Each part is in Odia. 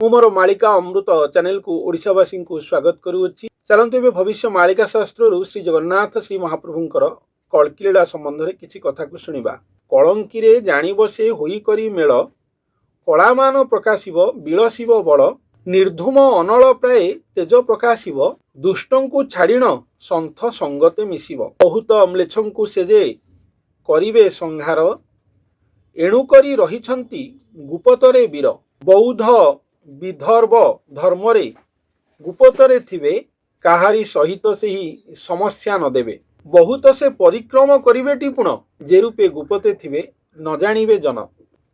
ମୁଁ ମୋର ମାଳିକା ଅମୃତ ଚ୍ୟାନେଲକୁ ଓଡ଼ିଶାବାସୀଙ୍କୁ ସ୍ୱାଗତ କରୁଅଛି। ଚାଲନ୍ତୁ ଏବେ ଭବିଷ୍ୟ ମାଳିକା ଶାସ୍ତ୍ରରୁ ଶ୍ରୀ ଜଗନ୍ନାଥ ଶ୍ରୀ ମହାପ୍ରଭୁଙ୍କର କଳ୍କି ଲୀଳା ସମ୍ବନ୍ଧରେ କିଛି କଥାକୁ ଶୁଣିବା। କଳଙ୍କିରେ ଜାଣିବ ସେ ହୋଇ କରି ମେଳ, କଳାମାନ ପ୍ରକାଶିବ ବିଳସିବ ବଳ, ନିର୍ଧୂମ ଅନଳ ପ୍ରାୟ ତେଜ ପ୍ରକାଶିବ, ଦୁଷ୍ଟଙ୍କୁ ଛାଡ଼ିଣ ସନ୍ଥ ସଙ୍ଗତେ ମିଶିବ। ବହୁତ ମ୍ଲେଚ୍ଛଙ୍କୁ ସେ ଯେ କରିବେ ସଂହାର, ଏଣୁ କରି ରହିଛନ୍ତି ଗୁପତରେ ବୀର। ବୌଦ୍ଧ ବିଦର୍ଭ ଧର୍ମରେ ଗୁପତରେ ଥିବେ, କାହାରି ସହିତ ସେହି ସମସ୍ୟା ନ ଦେବେ। ବହୁତ ସେ ପରିକ୍ରମ କରିବେ ଟିପୁଣ, ଯେ ରୂପେ ଗୁପତେ ଥିବେ ନ ଜାଣିବେ ଜନ।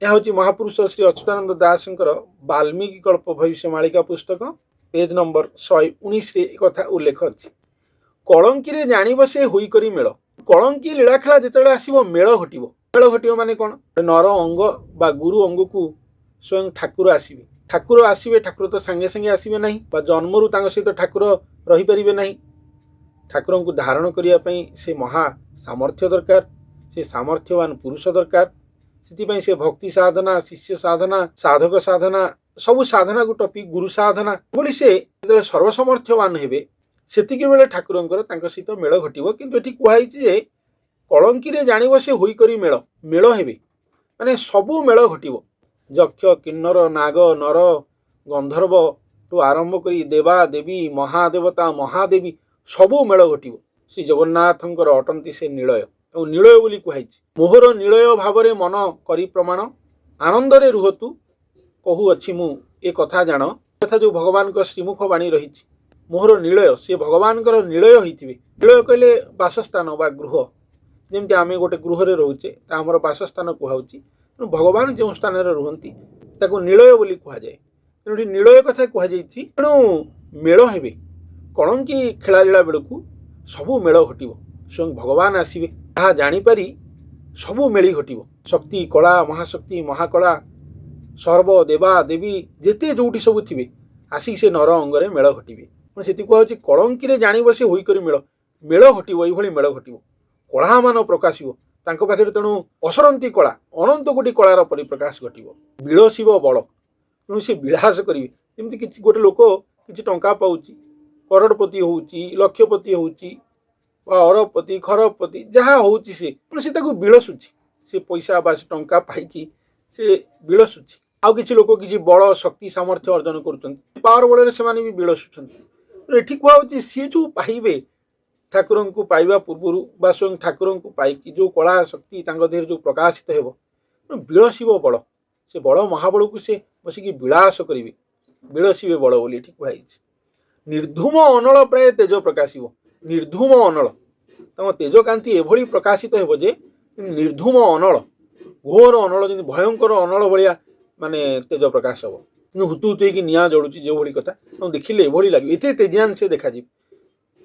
ଏହା ହେଉଛି ମହାପୁରୁଷ ଶ୍ରୀ ଅଚ୍ୟୁତାନନ୍ଦ ଦାସଙ୍କର ବାଲ୍ମୀକି କଳ୍ପ ଭବିଷ୍ୟ ମାଳିକା ପୁସ୍ତକ ପେଜ ନମ୍ବର 119ରେ ଏ କଥା ଉଲ୍ଲେଖ ଅଛି। କଳଙ୍କିରେ ଜାଣିବ ସେ ହୋଇ କରି ମେଳ। କଳଙ୍କି ଲୀଳାଖେଳା ଯେତେବେଳେ ଆସିବ ମେଳ ଘଟିବ। ମେଳ ଘଟିବ ମାନେ କ'ଣ? ନର ଅଙ୍ଗ ବା ଗୁରୁ ଅଙ୍ଗକୁ ସ୍ୱୟଂ ଠାକୁର ଆସିବେ। ଠାକୁର ଆସିବେ, ଠାକୁର ତ ସାଙ୍ଗେ ସାଙ୍ଗେ ଆସିବେ ନାହିଁ, ବା ଜନ୍ମରୁ ତାଙ୍କ ସହିତ ଠାକୁର ରହିପାରିବେ ନାହିଁ। ଠାକୁରଙ୍କୁ ଧାରଣ କରିବା ପାଇଁ ସେ ମହା ସାମର୍ଥ୍ୟ ଦରକାର, ସେ ସାମର୍ଥ୍ୟବାନ ପୁରୁଷ ଦରକାର। ସେଥିପାଇଁ ସେ ଭକ୍ତି ସାଧନା, ଶିଷ୍ୟ ସାଧନା, ସାଧକ ସାଧନା, ସବୁ ସାଧନାକୁ ଟପି ଗୁରୁ ସାଧନା ବୋଲି ସେ ଯେତେବେଳେ ସର୍ବସମର୍ଥ୍ୟବାନ ହେବେ, ସେତିକି ବେଳେ ଠାକୁରଙ୍କର ତାଙ୍କ ସହିତ ମେଳ ଘଟିବ। କିନ୍ତୁ ଏଠି କୁହାଯାଇଛି ଯେ କଳଙ୍କିରେ ଜାଣିବ ସେ ହୋଇ କରି ମେଳ। ମେଳ ହେବେ ମାନେ ସବୁ ମେଳ ଘଟିବ। ଯକ୍ଷ କିନ୍ନର ନାଗ ନର ଗନ୍ଧର୍ବ ଠୁ ଆରମ୍ଭ କରି ଦେବା ଦେବୀ ମହାଦେବତା ମହାଦେବୀ ସବୁ ମେଳ ଘଟିବ। ଶ୍ରୀ ଜଗନ୍ନାଥଙ୍କର ଅଟନ୍ତି ସେ ନିଳୟ, ଆଉ ନିଳୟ ବୋଲି କୁହାଯାଇଛି। ମୋହର ନିଳୟ ଭାବରେ ମନ କରି ପ୍ରମାଣ, ଆନନ୍ଦରେ ରୁହତୁ କହୁଅଛି ମୁଁ ଏ କଥା ଜାଣ। କଥା ଯେଉଁ ଭଗବାନଙ୍କ ଶ୍ରୀମୁଖ ବାଣୀ ରହିଛି, ମୋହର ନିଳୟ, ସେ ଭଗବାନଙ୍କର ନିଳୟ ହେଇଥିବେ। ନିଳୟ କହିଲେ ବାସସ୍ଥାନ ବା ଗୃହ। ଯେମିତି ଆମେ ଗୋଟେ ଗୃହରେ ରହୁଛେ, ତା ଆମର ବାସସ୍ଥାନ କୁହାଉଛି। ତେଣୁ ଭଗବାନ ଯେଉଁ ସ୍ଥାନରେ ରୁହନ୍ତି ତାକୁ ନିଳୟ ବୋଲି କୁହାଯାଏ। ତେଣୁ ଏଠି ନିଳୟ କଥା କୁହାଯାଇଛି। ତେଣୁ ମେଳ ହେବେ। କଳଙ୍କି ଖେଳାଳିଳା ବେଳକୁ ସବୁ ମେଳ ଘଟିବ। ସ୍ୱୟଂ ଭଗବାନ ଆସିବେ, ତାହା ଜାଣିପାରି ସବୁ ମେଳି ଘଟିବ। ଶକ୍ତି କଳା ମହାଶକ୍ତି ମହାକଳା ସର୍ବ ଦେବା ଦେବୀ ଯେତେ ଯୋଉଠି ସବୁ ଥିବେ, ଆସିକି ସେ ନର ଅଙ୍ଗରେ ମେଳ ଘଟିବେ। ସେଠି କୁହାଯାଉଛି କଳଙ୍କିରେ ଜାଣିବ ସେ ହୋଇକରି ମେଳ। ମେଳ ଘଟିବ, ଏଇଭଳି ମେଳ ଘଟିବ। କଳାମାନ ପ୍ରକାଶିବ ତାଙ୍କ ପାଖରେ। ତେଣୁ ଅସରନ୍ତି କଳା, ଅନନ୍ତ କୋଟି କଳାର ପରିପ୍ରକାଶ ଘଟିବ। ବିଳସିବ ବଳ, ତେଣୁ ସେ ବିଳାସ କରିବେ। ଯେମିତି କିଛି ଗୋଟେ ଲୋକ କିଛି ଟଙ୍କା ପାଉଛି, କରୋଡ଼ପତି ହେଉଛି, ଲକ୍ଷପତି ହେଉଛି, ବା ଅରବପତି ଖରବପତି ଯାହା ହେଉଛି, ସେ ତାକୁ ବିଳସୁଛି। ସେ ପଇସା ବା ସେ ଟଙ୍କା ପାଇକି ସେ ବିଳସୁଛି। ଆଉ କିଛି ଲୋକ କିଛି ବଳ ଶକ୍ତି ସାମର୍ଥ୍ୟ ଅର୍ଜନ କରୁଛନ୍ତି, ପାୱାର ବଳରେ ସେମାନେ ବି ବିଳସୁଛନ୍ତି। ଏଠି କୁହାଯାଉଛି ସିଏ ଯେଉଁ ପାଇବେ, ଠାକୁରଙ୍କୁ ପାଇବା ପୂର୍ବରୁ ବା ସ୍ୱୟଂ ଠାକୁରଙ୍କୁ ପାଇକି ଯେଉଁ କଳା ଶକ୍ତି ତାଙ୍କ ଦେହରେ ଯେଉଁ ପ୍ରକାଶିତ ହେବ, ବିଳସିବ ବଳ। ସେ ବଳ ମହାବଳକୁ ସେ ବସିକି ବିଳାସ କରିବେ, ବିଳସିବେ ବଳ ବୋଲି ଏଠି କୁହାଯାଇଛି। ନିର୍ଧୂମ ଅନଳ ପ୍ରାୟ ତେଜ ପ୍ରକାଶିବ। ନିର୍ଧୂମ ଅନଳ, ତାଙ୍କ ତେଜକାନ୍ତି ଏଭଳି ପ୍ରକାଶିତ ହେବ ଯେ ନିର୍ଧୂମ ଅନଳ, ଘୋର ଅନଳ, ଯେମିତି ଭୟଙ୍କର ଅନଳ ଭଳିଆ ମାନେ ତେଜ ପ୍ରକାଶ ହେବ। କିନ୍ତୁ ହୁତୁ ହୁତୁ ହେଇକି ନିଆଁ ଜଳୁଛି ଯେଉଁଭଳି କଥା, ତାଙ୍କୁ ଦେଖିଲେ ଏଭଳି ଲାଗିବ। ଏତେ ତେଜିଆନ ସେ ଦେଖାଯିବ।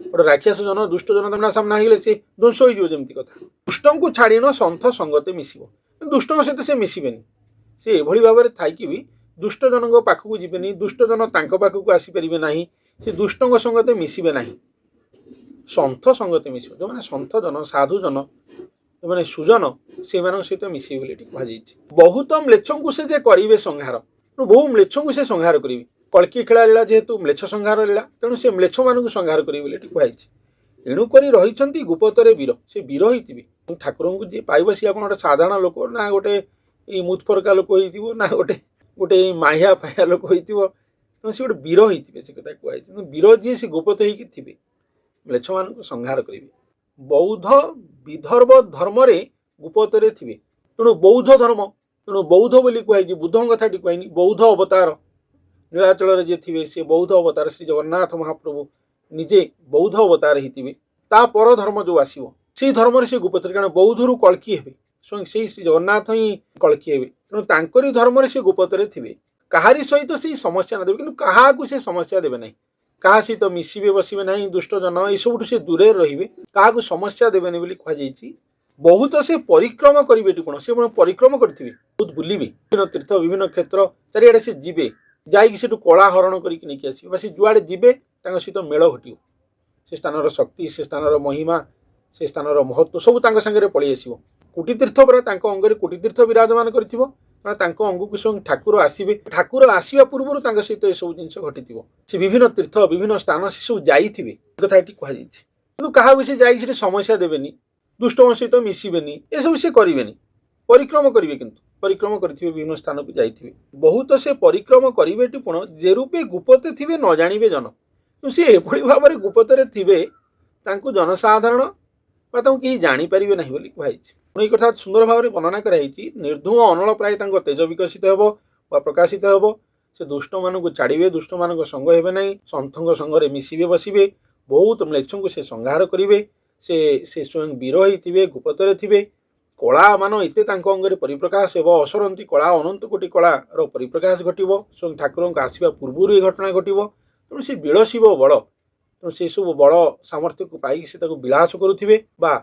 ଗୋଟେ ରାକ୍ଷସ ଜନ ଦୁଷ୍ଟ ଜନ ତାଙ୍କ ସାମ୍ନା ହେଇଗଲେ ସେ ଧ୍ୱଂସ ହୋଇଯିବ ଯେମିତି କଥା। ଦୁଷ୍ଟଙ୍କୁ ଛାଡ଼ିଣ ସନ୍ଥ ସଙ୍ଗତେ ମିଶିବ। ଦୁଷ୍ଟଙ୍କ ସହିତ ସେ ମିଶିବେନି। ସେ ଏଭଳି ଭାବରେ ଥାଇକି ବି ଦୁଷ୍ଟ ଜଣଙ୍କ ପାଖକୁ ଯିବେନି, ଦୁଷ୍ଟ ଜନ ତାଙ୍କ ପାଖକୁ ଆସିପାରିବେ ନାହିଁ, ସେ ଦୁଷ୍ଟଙ୍କ ସଙ୍ଗତେ ମିଶିବେ ନାହିଁ। ସନ୍ଥ ସଙ୍ଗତେ ମିଶିବ, ଯେଉଁମାନେ ସନ୍ଥ ଜନ ସାଧୁ ଜନ, ଯେଉଁମାନେ ସୁଜନ, ସେମାନଙ୍କ ସହିତ ମିଶିବେ ବୋଲି ଏଠି କୁହାଯାଇଛି। ବହୁତ ମ୍ଲେଚ୍ଛଙ୍କୁ ସେ ଯେ କରିବେ ସଂହାର, ବହୁ ମ୍ଲେଚ୍ଛଙ୍କୁ ସେ ସଂହାର କରିବେ। କଳ୍କି ଖେଳା ଲୀଳା ଯେହେତୁ ମ୍ଲେଚ୍ଛ ସଂହାର ଲୀଳା, ତେଣୁ ସେ ମ୍ଲେଚ୍ଛମାନଙ୍କୁ ସଂହାର କରିବେ ବୋଲି ଏଠି କୁହାଯାଇଛି। ଏଣୁ କରି ରହିଛନ୍ତି ଗୁପତରେ ବୀର, ସେ ବୀର ହେଇଥିବେ। ଠାକୁରଙ୍କୁ ଯିଏ ପାଇବ ସିଏ କ'ଣ ଗୋଟେ ସାଧାରଣ ଲୋକ, ନା ଗୋଟେ ଏଇ ମୁତଫରକା ଲୋକ ହେଇଥିବ, ନା ଗୋଟେ ମାହିଆ ଫାହିଆ ଲୋକ ହେଇଥିବ। ତେଣୁ ସେ ଗୋଟେ ବୀର ହେଇଥିବେ, ସେ କଥା କୁହାଯାଇଛି। ତେଣୁ ବୀର ଯିଏ ସେ ଗୁପତ ହେଇକି ଥିବେ, ମ୍ଲେଚ୍ଛମାନଙ୍କୁ ସଂହାର କରିବେ। ବୌଦ୍ଧ ବିଦର୍ଭ ଧର୍ମରେ ଗୁପତରେ ଥିବେ। ତେଣୁ ବୌଦ୍ଧ ଧର୍ମ, ତେଣୁ ବୌଦ୍ଧ ବୋଲି କୁହାଯାଇଛି। ବୁଦ୍ଧଙ୍କ କଥାଟି କୁହାଇନି, ବୌଦ୍ଧ ଅବତାର ନୀଳାଚଳରେ ଯିଏ ଥିବେ ସେ ବୌଦ୍ଧ ଅବତାର। ଶ୍ରୀ ଜଗନ୍ନାଥ ମହାପ୍ରଭୁ ନିଜେ ବୌଦ୍ଧ ଅବତାର ହେଇଥିବେ। ତା ପର ଧର୍ମ ଯେଉଁ ଆସିବ, ସେଇ ଧର୍ମରେ ସେ ଗୁପତରେ, କାରଣ ବୌଦ୍ଧରୁ କଳ୍କି ହେବେ, ସ୍ୱୟଂ ସେଇ ଶ୍ରୀ ଜଗନ୍ନାଥ ହିଁ କଳ୍କି ହେବେ। ତେଣୁ ତାଙ୍କରି ଧର୍ମରେ ସେ ଗୁପତରେ ଥିବେ। କାହାରି ସହିତ ସେଇ ସମସ୍ୟା ନ ଦେବେ, କିନ୍ତୁ କାହାକୁ ସେ ସମସ୍ୟା ଦେବେ ନାହିଁ। କାହା ସହିତ ମିଶିବେ ବସିବେ ନାହିଁ, ଦୁଷ୍ଟ ଜନ ଏସବୁଠୁ ସେ ଦୂରରେ ରହିବେ, କାହାକୁ ସମସ୍ୟା ଦେବେନି ବୋଲି କୁହାଯାଇଛି। ବହୁତ ସେ ପରିକ୍ରମ କରିବେ ଟିପୁଣ, ସେ ପରିକ୍ରମ କରିଥିବେ, ବହୁତ ବୁଲିବେ, ବିଭିନ୍ନ ତୀର୍ଥ ବିଭିନ୍ନ କ୍ଷେତ୍ର ଚାରିଆଡ଼େ ସେ ଯିବେ, ଯାଇକି ସେଠୁ କଳା ହରଣ କରିକି ନେଇକି ଆସିବେ। ବା ସେ ଯୁଆଡ଼େ ଯିବେ ତାଙ୍କ ସହିତ ମେଳ ଘଟିବ। ସେ ସ୍ଥାନର ଶକ୍ତି, ସେ ସ୍ଥାନର ମହିମା, ସେ ସ୍ଥାନର ମହତ୍ଵ ସବୁ ତାଙ୍କ ସାଙ୍ଗରେ ପଳେଇ ଆସିବ। କୋଟି ତୀର୍ଥ ପରେ ତାଙ୍କ ଅଙ୍ଗରେ କୋଟି ତୀର୍ଥ ବିରାଜମାନ କରିଥିବ। କାରଣ ତାଙ୍କ ଅଙ୍ଗକୁ ସ୍ୱୟଂ ଠାକୁର ଆସିବେ। ଠାକୁର ଆସିବା ପୂର୍ବରୁ ତାଙ୍କ ସହିତ ଏସବୁ ଜିନିଷ ଘଟିଥିବ। ସେ ବିଭିନ୍ନ ତୀର୍ଥ ବିଭିନ୍ନ ସ୍ଥାନ ସେସବୁ ଯାଇଥିବେ, ଏ କଥା ଏଠି କୁହାଯାଇଛି। କିନ୍ତୁ କାହାକୁ ସେ ଯାଇକି ସେଠି ସମସ୍ୟା ଦେବେନି, ଦୁଷ୍ଟଙ୍କ ସହିତ ମିଶିବେନି, ଏସବୁ ସେ କରିବେନି। ପରିକ୍ରମ କରିବେ, କିନ୍ତୁ ପରିକ୍ରମ କରିଥିବେ, ବିଭିନ୍ନ ସ୍ଥାନକୁ ଯାଇଥିବେ। ବହୁତ ସେ ପରିକ୍ରମ କରିବେ ଟିପଣ ଯେ ରୂପେ ଗୁପତେ ଥିବେ ନ ଜାଣିବେ ଜନ। କିନ୍ତୁ ସେ ଏଭଳି ଭାବରେ ଗୁପତରେ ଥିବେ ତାଙ୍କୁ ଜନସାଧାରଣ ବା ତାଙ୍କୁ କେହି ଜାଣିପାରିବେ ନାହିଁ ବୋଲି କୁହାଯାଇଛି। ଏଇ କଥା ସୁନ୍ଦର ଭାବରେ ବର୍ଣ୍ଣନା କରାଯାଇଛି। ନିର୍ଧୂମ ଅନଳ ପ୍ରାୟ ତାଙ୍କ ତେଜ ବିକଶିତ ହେବ ବା ପ୍ରକାଶିତ ହେବ। ସେ ଦୁଷ୍ଟମାନଙ୍କୁ ଛାଡ଼ିବେ, ଦୁଷ୍ଟମାନଙ୍କ ସଙ୍ଗ ହେବେ ନାହିଁ, ସନ୍ଥଙ୍କ ସଙ୍ଗରେ ମିଶିବେ ବସିବେ, ବହୁତ ମ୍ଲେଚ୍ଛଙ୍କୁ ସେ ସଂହାର କରିବେ। ସେ ସ୍ୱୟଂ ବୀର ହେଇଥିବେ, ଗୁପତରେ ଥିବେ। କଳା ମାନ ଏତେ ତାଙ୍କ ଅଙ୍ଗରେ ପରିପ୍ରକାଶ ହେବ, ଅସରନ୍ତି କଳା, ଅନନ୍ତ କୋଟି କଳାର ପରିପ୍ରକାଶ ଘଟିବ। ସ୍ୱୟଂ ଠାକୁରଙ୍କ ଆସିବା ପୂର୍ବରୁ ଏ ଘଟଣା ଘଟିବ। ତେଣୁ ସେ ବିଳସିବ ବଳ, ତେଣୁ ସେସବୁ ବଳ ସାମର୍ଥ୍ୟକୁ ପାଇକି ସେ ତାକୁ ବିଳାସ କରୁଥିବେ ବା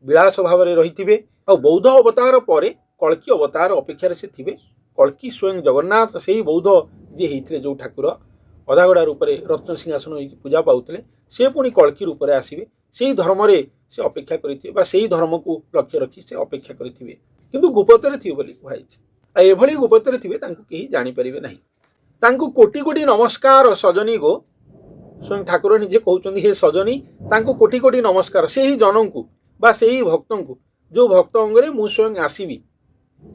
ବିଳାସ ଭାବରେ ରହିଥିବେ। ଆଉ ବୌଦ୍ଧ ଅବତାର ପରେ କଳ୍କି ଅବତାର ଅପେକ୍ଷାରେ ସେ ଥିବେ। କଳ୍କି ସ୍ୱୟଂ ଜଗନ୍ନାଥ ସେଇ ବୌଦ୍ଧ ଯିଏ ହେଇଥିଲେ, ଯେଉଁ ଠାକୁର ଅଧାଗଢ଼ା ରୂପରେ ରତ୍ନ ସିଂହାସନ ହେଇକି ପୂଜା ପାଉଥିଲେ, ସେ ପୁଣି କଳ୍କି ରୂପରେ ଆସିବେ। ସେଇ ଧର୍ମରେ ସେ ଅପେକ୍ଷା କରିଥିବେ ବା ସେଇ ଧର୍ମକୁ ଲକ୍ଷ୍ୟ ରଖି ସେ ଅପେକ୍ଷା କରିଥିବେ, କିନ୍ତୁ ଗୁପତରେ ଥିବେ ବୋଲି କୁହାଯାଇଛି। ଆଉ ଏଭଳି ଗୁପତରେ ଥିବେ ତାଙ୍କୁ କେହି ଜାଣିପାରିବେ ନାହିଁ। ତାଙ୍କୁ କୋଟି କୋଟି ନମସ୍କାର ସଜନୀ ଗୋ। ସ୍ୱୟଂ ଠାକୁର ନିଜେ କହୁଛନ୍ତି, ହେ ସଜନୀ, ତାଙ୍କୁ କୋଟି କୋଟି ନମସ୍କାର। ସେହି ଜନଙ୍କୁ ବା ସେହି ଭକ୍ତଙ୍କୁ, ଯେଉଁ ଭକ୍ତ ଅଙ୍ଗରେ ମୁଁ ସ୍ୱୟଂ ଆସିବି,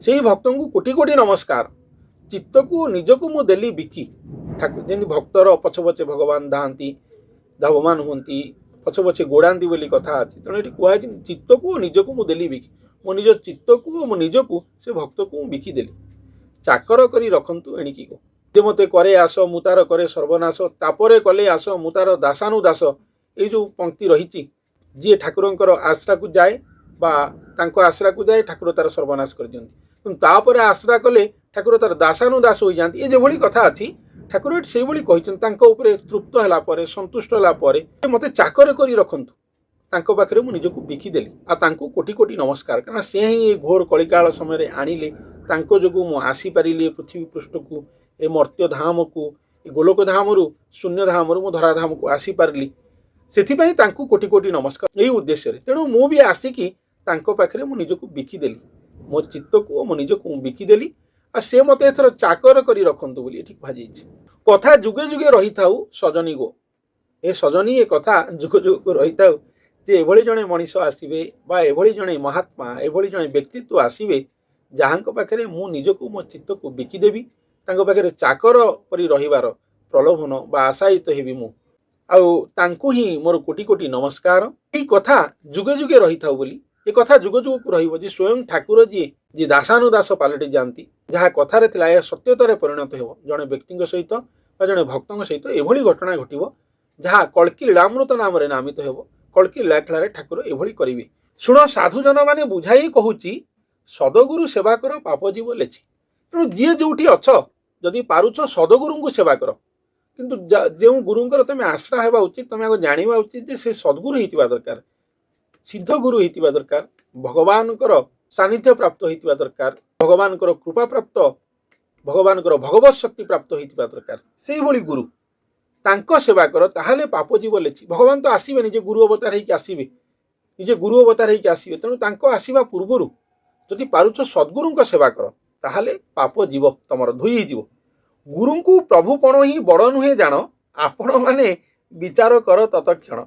ସେହି ଭକ୍ତଙ୍କୁ କୋଟି କୋଟି ନମସ୍କାର। ଚିତ୍ତକୁ ନିଜକୁ ମୁଁ ଦେଲି ବିକି। ଠାକୁର ଯେମିତି ଭକ୍ତର ପଛେ ପଛେ ଭଗବାନ ଧାଆନ୍ତି, ଧାବମାନ ହୁଅନ୍ତି, ପଛେ ପଛେ ଗୋଡ଼ାନ୍ତି ବୋଲି କଥା ଅଛି। ତେଣୁ ଏଠି କୁହାଯାଇଛି, ଚିତ୍ତକୁ ନିଜକୁ ମୁଁ ଦେଲି ବିକି। ମୋ ନିଜ ଚିତ୍ତକୁ ମୋ ନିଜକୁ ସେ ଭକ୍ତକୁ ମୁଁ ବିକିଦେଲି। ଚାକର କରି ରଖନ୍ତୁ ଏଣିକି ଗୋ। ଯେ ମୋତେ କରେ ଆସ ମୁଁ ତାର କରେ ସର୍ବନାଶ, ତାପରେ କଲେ ଆସ ମୁଁ ତାର ଦାସାନୁଦାସ। ଏଇ ଯେଉଁ ପଙ୍କ୍ତି ରହିଛି, ଯିଏ ଠାକୁରଙ୍କର ଆଶ୍ରାକୁ ଯାଏ ବା ତାଙ୍କ ଆଶ୍ରାକୁ ଯାଏ, ଠାକୁର ତାର ସର୍ବନାଶ କରିଦିଅନ୍ତି। କିନ୍ତୁ ତାପରେ ଆଶ୍ରା କଲେ ଠାକୁର ତାର ଦାସାନୁଦାସ ହୋଇଯାଆନ୍ତି। ଏ ଯେଭଳି କଥା ଅଛି, ଠାକୁର ଏଠି ସେଇଭଳି କହିଛନ୍ତି। ତାଙ୍କ ଉପରେ ତୃପ୍ତ ହେଲା ପରେ, ସନ୍ତୁଷ୍ଟ ହେଲା ପରେ, ମୋତେ ଚାକର କରି ରଖନ୍ତୁ। ତାଙ୍କ ପାଖରେ ମୁଁ ନିଜକୁ ବିକିଦେଲି। ଆଉ ତାଙ୍କୁ କୋଟି କୋଟି ନମସ୍କାର, କାରଣ ସେ ହିଁ ଏ ଘୋର କଳିକାଳ ସମୟରେ ଆଣିଲେ। ତାଙ୍କ ଯୋଗୁଁ ମୁଁ ଆସିପାରିଲି ଏ ପୃଥିବୀ ପୃଷ୍ଠକୁ, ଏ ମର୍ତ୍ତ୍ୟ ଧାମକୁ, ଏ ଗୋଲୋକ ଧାମରୁ, ଶୂନ୍ୟ ଧାମରୁ ମୁଁ ଧରାଧାମକୁ ଆସିପାରିଲି। ସେଥିପାଇଁ ତାଙ୍କୁ କୋଟି କୋଟି ନମସ୍କାର ଏଇ ଉଦ୍ଦେଶ୍ୟରେ। ତେଣୁ ମୁଁ ବି ଆସିକି ତାଙ୍କ ପାଖରେ ମୁଁ ନିଜକୁ ବିକିଦେଲି, ମୋ ଚିତ୍ତକୁ ମୋ ନିଜକୁ ମୁଁ ବିକିଦେଲି। ଆଉ ସେ ମୋତେ ଏଥର ଚାକର କରି ରଖନ୍ତୁ ବୋଲି ଏଠି କୁହାଯାଇଛି। କଥା ଯୁଗେ ଯୁଗେ ରହିଥାଉ ସଜନୀ ଗୋ। ଏ ସଜନୀ, ଏ କଥା ଯୁଗ ଯୁଗକୁ ରହିଥାଉ ଯେ ଏଭଳି ଜଣେ ମଣିଷ ଆସିବେ ବା ଏଭଳି ଜଣେ ମହାତ୍ମା, ଏଭଳି ଜଣେ ବ୍ୟକ୍ତିତ୍ୱ ଆସିବେ, ଯାହାଙ୍କ ପାଖରେ ମୁଁ ନିଜକୁ ମୋ ଚିତ୍ତକୁ ବିକିଦେବି। ତାଙ୍କ ପାଖରେ ଚାକର ପରି ରହିବାର ପ୍ରଲୋଭନ ବା ଆଶାୟିତ ହେବି ମୁଁ। ଆଉ ତାଙ୍କୁ ହିଁ ମୋର କୋଟି କୋଟି ନମସ୍କାର। ଏଇ କଥା ଯୁଗେ ଯୁଗେ ରହିଥାଉ ବୋଲି, ଏ କଥା ଯୁଗ ଯୁଗକୁ ରହିବ ଯେ ସ୍ୱୟଂ ଠାକୁର ଯିଏ ଦାସାନୁଦାସ ପାଲଟି ଯାଆନ୍ତି, ଯାହା କଥାରେ ଥିଲା ଏହା ସତ୍ୟତାରେ ପରିଣତ ହେବ। ଜଣେ ବ୍ୟକ୍ତିଙ୍କ ସହିତ ବା ଜଣେ ଭକ୍ତଙ୍କ ସହିତ ଏଭଳି ଘଟଣା ଘଟିବ, ଯାହା କଳ୍କି ଲୀଳାମୃତ ନାମରେ ନାମିତ ହେବ। କଳ୍କି ଲୀଳାଖେଳାରେ ଠାକୁର ଏଭଳି କରିବେ। ଶୁଣ ସାଧୁଜନ ମାନେ ବୁଝାଇ କହୁଛି, ସଦଗୁରୁ ସେବା କର ପାପ ଯିବ ଲେଛି। ତେଣୁ ଯିଏ ଯୋଉଠି ଅଛ, ଯଦି ପାରୁଛ ସଦଗୁରୁଙ୍କୁ ସେବା କର। କିନ୍ତୁ ଯେଉଁ ଗୁରୁଙ୍କର ତମେ ଆଶ୍ରା ହେବା ଉଚିତ, ତମେ ଆଗ ଜାଣିବା ଉଚିତ ଯେ ସେ ସଦ୍ଗୁରୁ ହେଇଥିବା ଦରକାର, ସିଦ୍ଧ ଗୁରୁ ହେଇଥିବା ଦରକାର, ଭଗବାନଙ୍କର ସାନ୍ନିଧ୍ୟ ପ୍ରାପ୍ତ ହେଇଥିବା ଦରକାର, ଭଗବାନଙ୍କର କୃପା ପ୍ରାପ୍ତ, ଭଗବାନଙ୍କର ଭଗବତ ଶକ୍ତି ପ୍ରାପ୍ତ ହେଇଥିବା ଦରକାର। ସେଇଭଳି ଗୁରୁ, ତାଙ୍କ ସେବା କର, ତାହେଲେ ପାପ ଯିବ ଲେଛି। ଭଗବାନ ତ ଆସିବେ, ନିଜେ ଗୁରୁ ଅବତାର ହେଇକି ଆସିବେ, ନିଜେ ଗୁରୁ ଅବତାର ହେଇକି ଆସିବେ। ତେଣୁ ତାଙ୍କ ଆସିବା ପୂର୍ବରୁ ଯଦି ପାରୁଛ ସଦ୍ଗୁରୁଙ୍କ ସେବା କର, ତାହେଲେ ପାପ ଯିବ, ତମର ଧୋଇ ହେଇଯିବ। ଗୁରୁଙ୍କୁ ପ୍ରଭୁପଣ ହିଁ ବଡ଼ ନୁହେଁ ଜାଣ, ଆପଣ ମାନେ ବିଚାର କର ତତକ୍ଷଣ।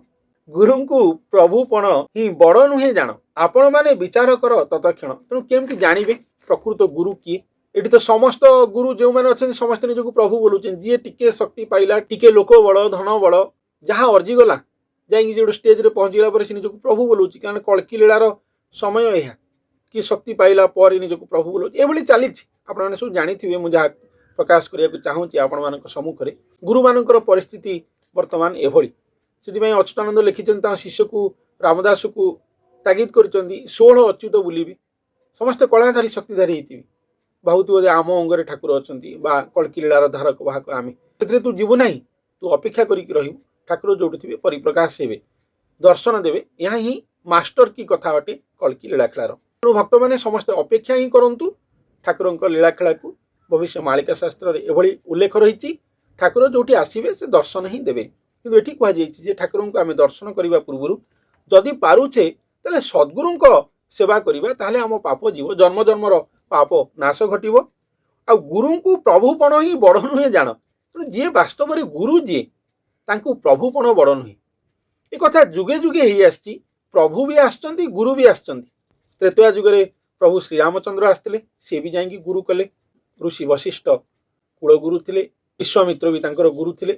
ଗୁରୁଙ୍କୁ ପ୍ରଭୁପଣ ହିଁ ବଡ଼ ନୁହେଁ ଜାଣ, ଆପଣ ମାନେ ବିଚାର କର ତତକ୍ଷଣ। ତେଣୁ କେମିତି ଜାଣିବେ ପ୍ରକୃତ ଗୁରୁ କିଏ? ଏଠି ତ ସମସ୍ତ ଗୁରୁ ଯେଉଁମାନେ ଅଛନ୍ତି ସମସ୍ତେ ନିଜକୁ ପ୍ରଭୁ ବୋଲୁଛନ୍ତି। ଯିଏ ଟିକେ ଶକ୍ତି ପାଇଲା, ଟିକେ ଲୋକ ବଳ, ଧନ ବଳ ଯାହା ଅର୍ଜିଗଲା, ଯାଇକି ଗୋଟେ ଷ୍ଟେଜରେ ପହଞ୍ଚିଗଲା ପରେ ସେ ନିଜକୁ ପ୍ରଭୁ ବୋଲୁଛି। କାରଣ କଳ୍କି ଲୀଳାର ସମୟ ଏହା, କି ଶକ୍ତି ପାଇଲା ପରେ ନିଜକୁ ପ୍ରଭୁ ବୋଲୁଛି। ଏଭଳି ଚାଲିଛି, ଆପଣମାନେ ସବୁ ଜାଣିଥିବେ। ମୁଁ ଯାହା ପ୍ରକାଶ କରିବାକୁ ଚାହୁଁଛି ଆପଣମାନଙ୍କ ସମ୍ମୁଖରେ, ଗୁରୁମାନଙ୍କର ପରିସ୍ଥିତି ବର୍ତ୍ତମାନ ଏଭଳି। ସେଥିପାଇଁ ଅଚ୍ୟୁତାନନ୍ଦ ଲେଖିଛନ୍ତି, ତାଙ୍କ ଶିଷ୍ୟକୁ ରାମଦାସକୁ ତାଗିଦ କରିଛନ୍ତି, 16 ଅଚ୍ୟୁତ ବୁଲିବି। ସମସ୍ତେ କଳାଧାରୀ ଶକ୍ତିଧାରୀ ହେଇଥିବେ, ଭାବୁଥିବ ଯେ ଆମ ଅଙ୍ଗରେ ଠାକୁର ଅଛନ୍ତି ବା କଳ୍କି ଲୀଳାର ଧାରକ ବାହକ ଆମେ। ସେଥିରେ ତୁ ଯିବୁ ନାହିଁ, ତୁ ଅପେକ୍ଷା କରିକି ରହିବୁ। ଠାକୁର ଯୋଉଠି ଥିବେ ପରିପ୍ରକାଶ ହେବେ, ଦର୍ଶନ ଦେବେ। ଏହା ହିଁ ମାଷ୍ଟର କି କଥା ଅଟେ କଳ୍କି ଲୀଳାଖେଳାର। ତେଣୁ ଭକ୍ତମାନେ ସମସ୍ତେ ଅପେକ୍ଷା ହିଁ କରନ୍ତୁ ଠାକୁରଙ୍କ ଲୀଳାଖେଳାକୁ। ଭବିଷ୍ୟ ମାଳିକା ଶାସ୍ତ୍ରରେ ଏଭଳି ଉଲ୍ଲେଖ ରହିଛି, ଠାକୁର ଯୋଉଠି ଆସିବେ ସେ ଦର୍ଶନ ହିଁ ଦେବେ। କିନ୍ତୁ ଏଠି କୁହାଯାଇଛି ଯେ ଠାକୁରଙ୍କୁ ଆମେ ଦର୍ଶନ କରିବା ପୂର୍ବରୁ ଯଦି ପାରୁଛେ ତାହେଲେ ସଦ୍ଗୁରୁଙ୍କ ସେବା କରିବା, ତାହେଲେ ଆମ ପାପ ଯିବ, ଜନ୍ମ ଜନ୍ମର ପାପ ନାଶ ଘଟିବ। आ गुरु प्रभुपण ही बड़ नुहे जान। तेणु जी वास्तव में गुरु जी प्रभुपण बड़ नुहे एक कथा जुगे जुगे ही आसी। प्रभु भी आसचंती गुरु भी आसचंती। त्रेतया जुगे प्रभु श्रीरामचंद्र आसते सी भी जाकि गुरु कले। ऋषि वशिष्ठ कुलगुरु थे। विश्वामित्र भी तांकर गुरु थे।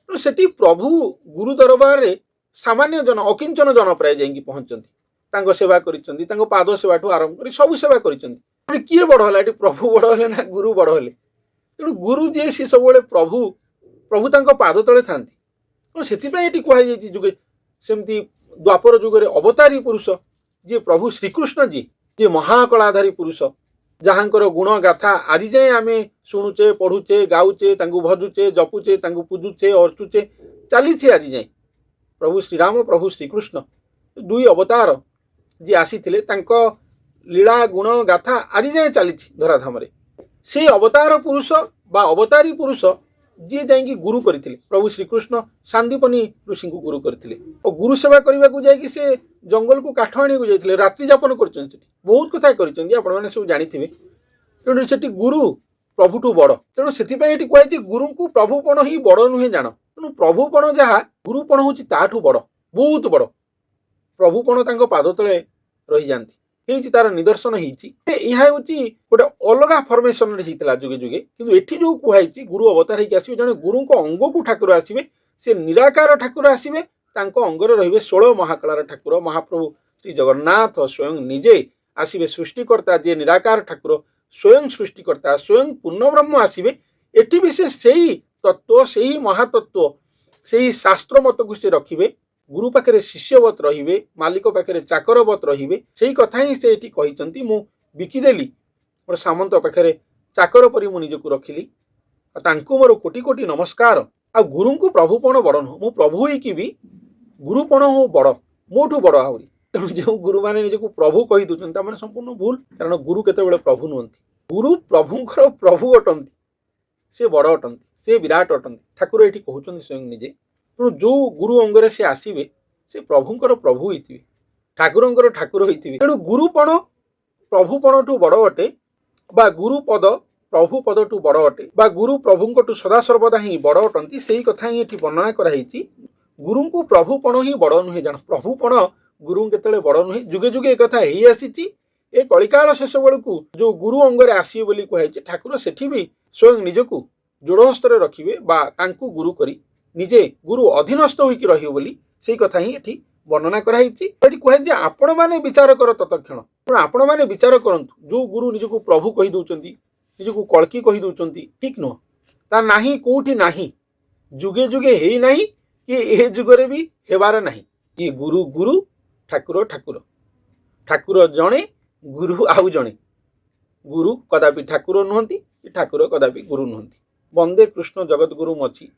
सेठी प्रभु गुरु दरबार रे सामान्य जन अकिंचन जन प्राय जाकि पहुंचती सेवा करिसेंती। पाद सेवा ठू आरंभ कर सब सेवा करिसेंती। किए बड़ है प्रभु बड़ है ना गुरु बड़ है। तेणु गुरु जी सी सब प्रभु प्रभु तांको पाद तले थांती। तेणु से कहुई जुगे सेमती द्वापर जुगे अवतारी पुरुष जी प्रभु श्रीकृष्ण जी महाकलाधारी पुरुष जहाँकर गुण गाथा आज जाए आम शुणुचे पढ़ुचे गाऊचे भजुचे जपुचे पूजुचे अर्चुचे चली आज जाए। प्रभु श्रीराम प्रभु श्रीकृष्ण दुई अवतार जी आसी लीला गुण गाथा आज जाए चली धराधाम से अवतार पुरुष बा अवतारी पुरुष जी जाकि गुरु करते। प्रभु श्रीकृष्ण सांदीपनी ऋषि को गुरु करते और गुरु सेवा करने को जाकि से जंगल को काठ आने को जाते रात्रि जापन कर बहुत कथा कर सब जानी। तेणु से गुरु प्रभुठू बड़। तेणु से कहुई गुरु को प्रभुपण ही बड़ नुहे जान। तेणु प्रभुपण जहाँ गुरुपण हूँ ताठू बड़ बहुत बड़। प्रभुपण पाद तले रही जाती तार निदर्शन होती गोटे अलग फर्मेसन जुगे जुगे किंतु एठी जो कहुई गुरु अवतार होकर आसवे जड़े गुरु अंग को ठाकुर आसवे से निराकार ठाकुर आसवे अंगर रे 16 महाकलार ठाकुर महाप्रभु श्री जगन्नाथ स्वयं निजे आसवे सृष्टिकर्ता जे निराकार ठाकुर स्वयं सृष्टिकर्ता स्वयं पूर्ण ब्रह्म आसवे। एटी भी से तत्व से महातत्व से शास्त्र मत को से रखिए। गुरु पाखे शिष्यवत रे मालिक पाखे चाकरवत रे से कथा ही से कहते मु बिकिदेली मोर सामंत पाखे चाकर परी मु निजक रखिली मोर कोटि कोटि नमस्कार। आ गुरु को प्रभुपण बड़ नुह मु प्रभु ही भी गुरुपण हो बड़ मोठू बड़ आहरी। तेणु जो गुरु मैंने निजक प्रभु कही दूसरी संपूर्ण भूल कारण गुरु केते प्रभु नुहंती। गुरु प्रभुंकर प्रभु अटंती से बड़ अटंती से विराट अटंती ठाकुर ये कहते स्वयं निजे। तेणु जो गुरु अंगरे से आसवे से प्रभुंकर प्रभु होइथिबे ठाकुरंकर ठाकुर होइथिबे। तेणु गुरुपण प्रभुपण ठू बड़ अटे बा गुरुपद प्रभु पद ठू बड़ अटे बा गुरु प्रभुंकटू सदा सर्वदा ही बड़ अटंती से कथा ही ये वर्णना कराई। गुरु को प्रभुपण ही बड़ नुहे जान। प्रभुपण गुरु केतले बड़ नुहे जुगे जुगे एक कथा ही आसी। ए कलिकाल शेष बेलू जो गुरु अंगरे आसवे बोली कहुई ठाकुर सेठी भी स्वयं निजकू जोड़हस्त रखिए बा तांकू गुरु करी निजे गुरु अधीनस्थ होइकी रहियो बोली से कथा ही एठी वर्णना कराई। कहे आपण मैंने विचार कर तत्क्षण आपण मैंने विचार करंतु जो गुरु निजकू प्रभु कही दउचंती निजकू कलकी कही दउचंती ठीक नुह ता नाही कोठी नाही जुगे जुगे हेई नाही कि ए जुगरे भी हेबार नाही कि गुरु गुरु ठाकुर ठाकुर ठाकुर जणे गुरु आउ जणे गुरु कदापि ठाकुर नुहंती ठाकुर कदापि गुरु नुहंती। वंदे कृष्ण जगत गुरु मची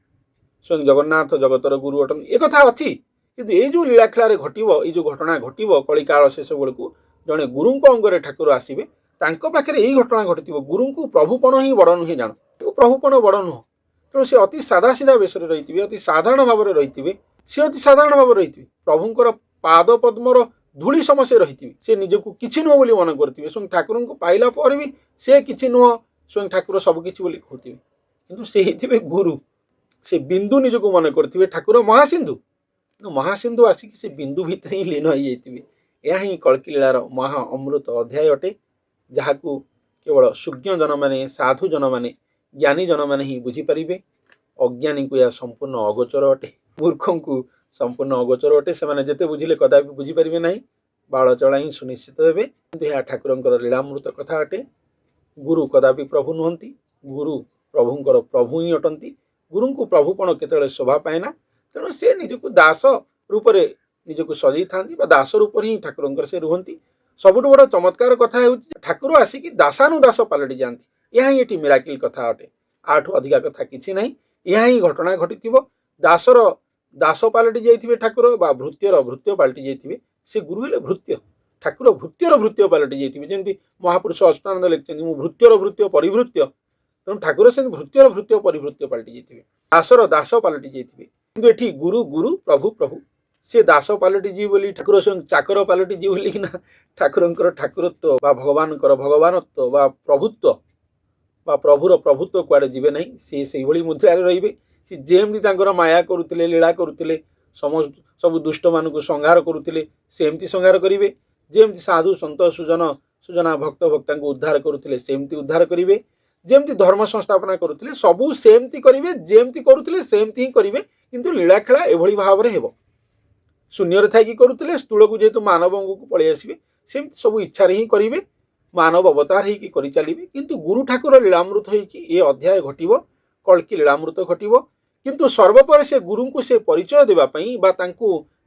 स्वयं जगन्नाथ जगतर गुरु अटन एक कथा अच्छी किंतु ये जो लीलाखेल घटव ये जो घटना घटव कलिकाल शेष बेलू जड़े गुरु अंगरे ठाकुर आसवे पाखे यही घटना घटी गुरु को प्रभुपण ही बड़ नुहे जान प्रभुपण बड़ नुह। तेणु से अति सादा सीधा बेस रही अति साधारण भाव रही सी अति साधारण भाव रही प्रभुंर पाद पद्मर धूली समस्या रही से निजक किसी नुह बोली मन करेंगे स्वयं ठाकुर को पाइला पर भी से किसी नुह स्वयं ठाकुर सबकि कहते किंतु से गुरु से बिंदु निजक मन करेंगे ठाकुर महासिंधु महासिंधु आसिक से बिंदु भितर ही लीन हो जाइए। यह ही कल्कीलीलार महा अमृत अध्याय अटे जहाँ को केवल सूज्ञ जन मैंने साधु जन मैंने ज्ञानी जन मैंने ही बुझीपारे। अज्ञानी को यह संपूर्ण अगोचर अटे मूर्ख को संपूर्ण अगोचर अटे से जिते बुझिले कदापि बुझीपारे ना बाल चला ही सुनिश्चित हे कि यह ठाकुर लीलामृत कथा अटे। गुरु कदापि प्रभु नुहंती गुरु प्रभुंकर प्रभु ही अटंती। गुरु को प्रभुपण केतले शोभा पाएना तेणु से निजक दास रूप से निजक सजई था दास रूप ही ठाकुर से रुहंती। सबुठ बड़ चमत्कार कथा है ठाकुर आसिक दासानुदास पलटि जाती। यह ही मिराकिल कथा अटे आठू अधिका कथा किसी ना यह ही घटना घटी दासर दास पलटि जाइए ठाकुर बा भृत्यर भृत्य पलटि जाइए से गुरु हेले भृत्य ठाकुर भृत्यर भृत्य पलटि जाइए जमी महापुरुष अष्टानंद लिखते मु भृत्यर भृत्य परिभृत्य तेणु ठाकुर से भृत्यर भृत्य परिभृत्य पलटि जाइए दासर दास पलटि जाइए किंतु एठी गुरु गुरु प्रभु प्रभु से दास पलटि जी बोली ठाकुर स्वयं चाकर पलटि जी बोली ना ठाकुर ठाकुरत्व बा भगवान भगवानत्व बा प्रभुत्व बा प्रभुर प्रभुत्व कुआडे जीवे नहीं सी से भली मुद्रारे रहिबे सी जेमती तांकर माया करुतिले लीला करुतिले समस्त सब दुष्ट मानकु संहार करुतिले सेमती संहार करिवे जेमती साधु संत सुजना भक्त भक्तांकु उद्धार करुतिले सेमती उद्धार करिवे जेमती धर्म संस्थापना करुतिले सबु सेमती करिवे जेमती करुतिले सेमती ही करिवे किंतु लीला खेला एभली भाव रे हेबो शून्य थी करुले स्थूल को जेहेतु मानव अंग को पलि आसवे सेमती सब इच्छा ही करेंगे मानव अवतार हो चलिए किंतु गुरु ठाकुर लीलामृत हो अध्याय घटव कल्कि लीलामृत घटव किंतु सर्वपर से गुरु को से परिचय देवाई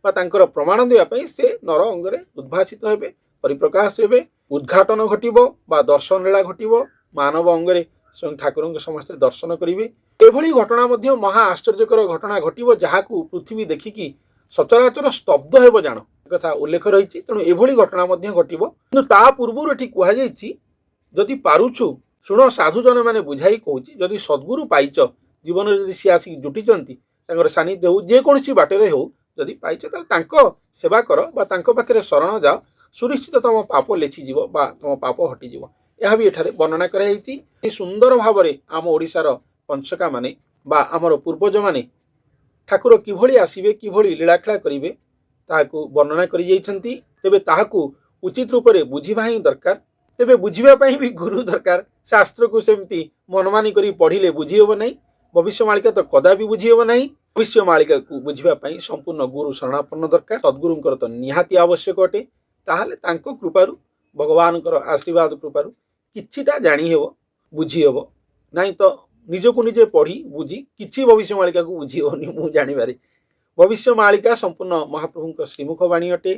प्रमाण देवाई से नर अंगरे उद्भाषित हेबे परिप्रकाश हेबे उद्घाटन घटव दर्शन लीला घटव मानव अंगरे स्वयं ठाकुर समस्ते दर्शन करेंगे एभली घटना महा आश्चर्यकर घटना घटव जहाँ पृथ्वी देखिकी सचराचर स्तब्ध हेब जान कथा उल्लेख रही तेणु एभली घटना घटव कि पूर्व ये कहुई जदि पारुछु शुण साधुजन मैंने बुझाई कहूँ जदि सद्गुरु पाइच जीवन जदि सी आसिक जुटिचंती सानिध्य हो जेकोसी बाटर हो जदि पाइच सेवा कर पाखे शरण जाओ सुनिश्चित तुम पाप लेखिज तुम पाप हटिज यह भी एठारे वर्णना कराई सुंदर भाव में आम ओडिशार पंचका माने आमर पूर्वज माने ठाकुर किभली आसिबे किभली लीलाखेला करिवे ताहाकु वर्णना करि जाइछन्ति तेबे ताहाकु उचित रूप से बुझिबा ही दरकार तेबे बुझिबा पई भी गुरु दरकार शास्त्र को सेमती मनमानी करी पढ़िले बुझी हेबो नहीं भविष्यमालिका तो कदापि बुझी हेबो नहीं भविष्यमालिका को बुझिबा पई संपूर्ण गुरु शरणापन्न दरकार सद्गुरुंकर तो निहाती आवश्यक अटे ताहाले तांको कृपारु भगवानकर आशीर्वाद कृपारु किछिटा जानी हेबो बुझी हेबो नहीं तो निजको निजे पढ़ी बुझी किसी भविष्यमालिका को बुझी होनी मु जानिबारे भविष्यमालिका संपूर्ण महाप्रभु श्रीमुख बाणी अटे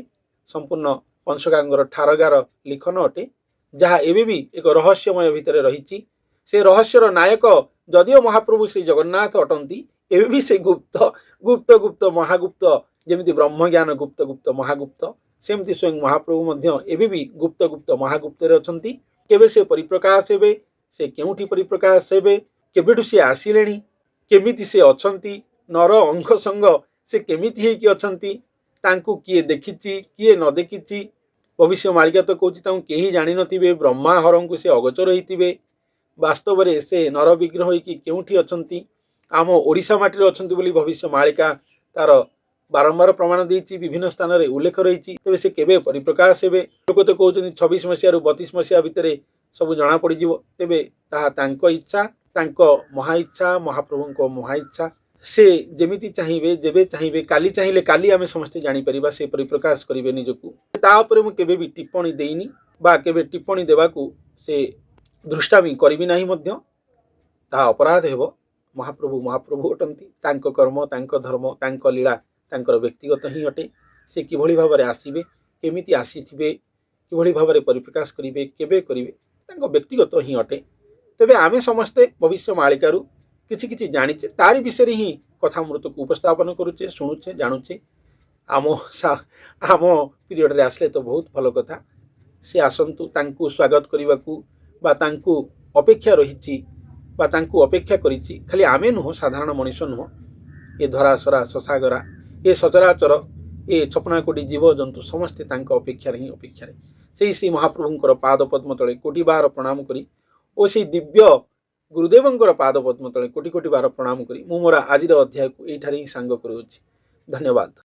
संपूर्ण पंचकांगर ठारगार लिखन अटे जहाँ एवं भी एक रहस्यमय भितर रही से रहस्यर नायक जदिओ महाप्रभु श्री जगन्नाथ अटंती एवं भी से गुप्त गुप्त गुप्त महागुप्त जमी ब्रह्मज्ञान गुप्त गुप्त महागुप्त सेमती स्वयं महाप्रभु एवं भी गुप्त गुप्त महागुप्त अच्छी केवे से परिप्रकाश हेबे से केउठी परिप्रकाश हेबे केबेठु से आसिलेणी केमिति से अछंती नर अंग संग से केमिति हेकि अछंती तांकु किए देखिछि किए न देखिछि भविष्यमालिका तो कहूँ तांकु केही जानि नथिबे ब्रह्मा हरं को से अगोचर होइतिबे वास्तव में से नर विग्रह होइकि केउठी अछंती आम ओडिशा माटी रे अछंती बोली भविष्यमालिका तार बारंबार प्रमाण देछि विभिन्न स्थान रे उल्लेख रही तेबे से केबे परिप्रकाश हेबे लोक तो कहउछन्ति 26 मसीहा रु 32 मसीहा भितर सब जना पड़ जिवो तेबे ताहा तांको इच्छा तांको महा इच्छा महाप्रभु महा इच्छा से जेमिति चाहिए जेबे चाहिए काली चाहिए काली आमे समस्ते जानी परिबा से परिप्रकाश करिवे निजकु ता ऊपर मु केबे भी टिप्पणी देइनी बा केबे टिप्पणी देबाकू से दृष्टामी करिबि नाही मध्य ता अपराध हेबो महाप्रभु महाप्रभु अटंती तांको कर्म तांको धर्म तांको लीला तांकर व्यक्तिगत ही अटे से किभली भाव में आसीबे केमिति आसीथिबे किभली भाव में परिप्रकाश करिवे केबे करिवे तांको व्यक्तिगत ही अटे तेबे आमे समस्ते भविष्यमालिकारु किछि किछि जानिचे तारी विषय ही कथामृत को उपस्थापन करुचे शुणुचे जानुचे आम पीरियड रे आसले तो बहुत भल कथा से आसंतु तांकु स्वागत करने बा तांकु अपेक्षा रही बा तांकु अपेक्षा करिछि खाली आमे नुह साधारण मनुष्य नुह ये धरासरा ससागरा ये सचराचर ये छपना कोटी जीव जंतु समस्ते तांको अपेक्षा ही अपेक्षा से श्री महाप्रभुंकर पाद पद्म तले कोटि बार प्रणाम करी और से दिव्य गुरुदेवंकर पाद पद्म तले कोटि कोटि बार प्रणाम करी मु मोर आज अध्याय को एठारे ही सांग करूछि। धन्यवाद।